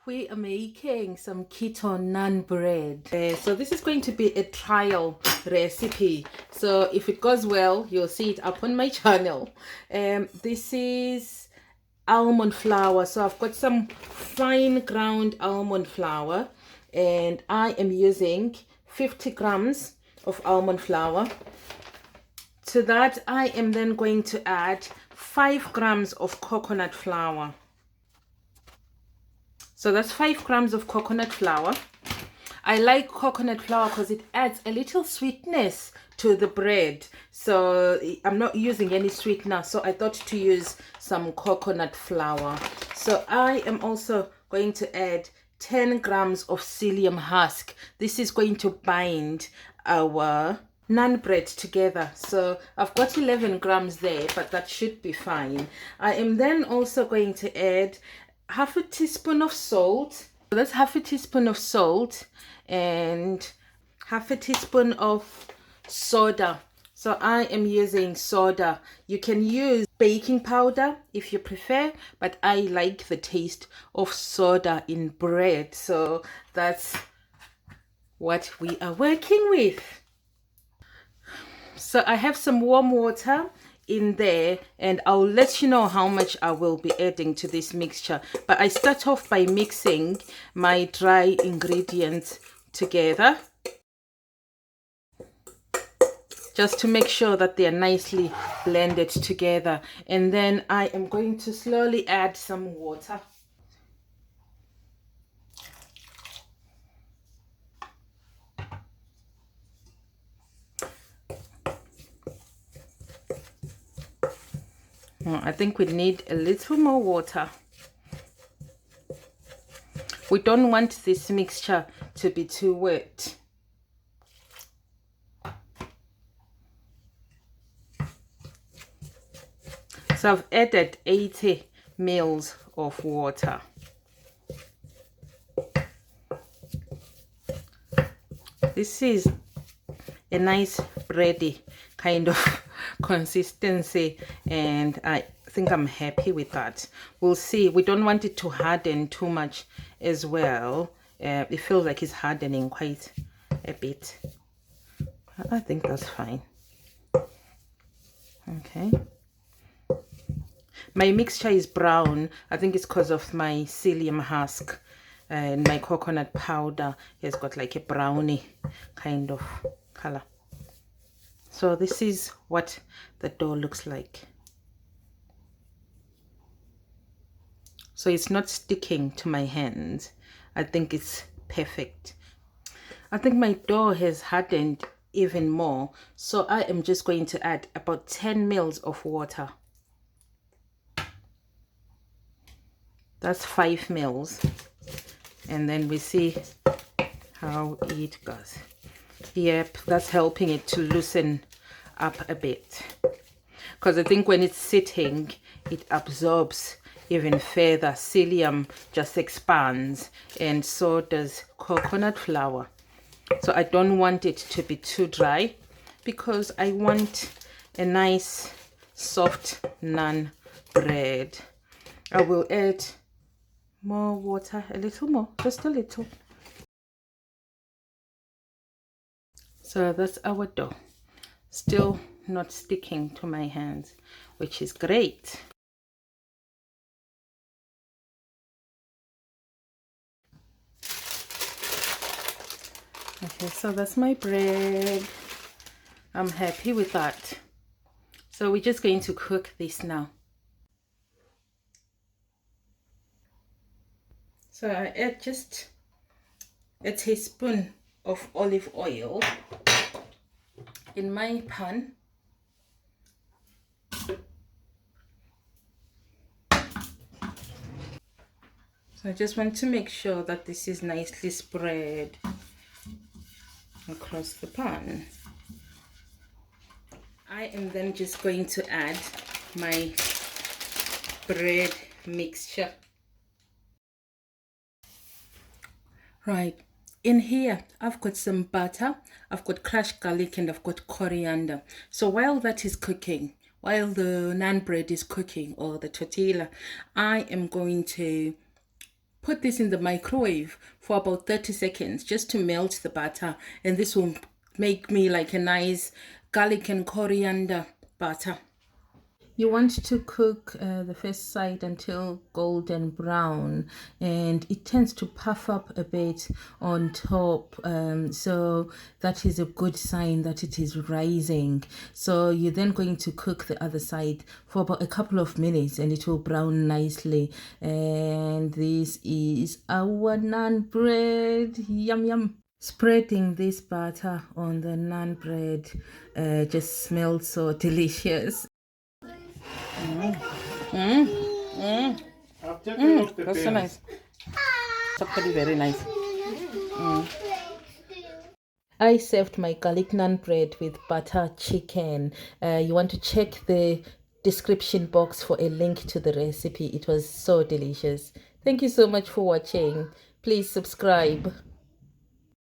We are making some Keto Nan bread. So this is going to be a trial recipe. So if it goes well, you'll see it up on my channel. This is almond flour. So I've got some fine ground almond flour, and I am using 50 grams of almond flour. To that, I am then going to add 5 grams of coconut flour. So that's 5 grams of coconut flour. I like coconut flour because it adds a little sweetness to the bread. So I'm not using any sweetener, so I thought to use some coconut flour. So I am also going to add 10 grams of Psyllium Husk. This is going to bind our naan bread together. So I've got 11 grams there, but that should be fine. I am then also going to add half a teaspoon of salt. So that's half a teaspoon of salt and half a teaspoon of soda. So I am using soda. You can use baking powder if you prefer, but I like the taste of soda in bread. So that's what we are working with. So I have some warm water in there, and I'll let you know how much I will be adding to this mixture. But I start off by mixing my dry ingredients together, just to make sure that they are nicely blended together. And then I am going to slowly add some water. I think we need a little more water. We don't want this mixture to be too wet. So I've added 80 ml of water. This is a nice bready kind of consistency, and I think I'm happy with that. We'll see. We don't want it to harden too much as well. It feels like it's hardening quite a bit. I think that's fine. Okay. My mixture is brown. I think it's because of my psyllium husk, and my coconut powder has got like a brownie kind of color. So this is what the dough looks like. So it's not sticking to my hands. I think it's perfect. I think my dough has hardened even more. So I am just going to add about 10 ml of water. That's 5 ml. And then we see how it goes. Yep, that's helping it to loosen up a bit, because I think when it's sitting, it absorbs even further. Psyllium just expands, and so does coconut flour. So I don't want it to be too dry, because I want a nice soft naan bread. I will add more water, a little more, just a little. So that's our dough. Still not sticking to my hands, which is great. Okay, so that's my bread. I'm happy with that. So we're just going to cook this now. So I add just a teaspoon of olive oil in my pan. So I just want to make sure that this is nicely spread across the pan. I am then just going to add my bread mixture. Right, in here I've got some butter, I've got crushed garlic, and I've got coriander. So while that is cooking, while the naan bread is cooking, or the tortilla, I am going to put this in the microwave for about 30 seconds just to melt the butter, and this will make me like a nice garlic and coriander butter. You want to cook the first side until golden brown, and it tends to puff up a bit on top, so that is a good sign that it is rising. So you're then going to cook the other side for about a couple of minutes and it will brown nicely. And this is our naan bread. Yum yum. Spreading this butter on the naan bread just smells so delicious. That's so nice. It's actually very nice. I served my garlic naan bread with butter chicken. You want to check the description box for a link to the recipe. It was so delicious. Thank you so much for watching. Please subscribe.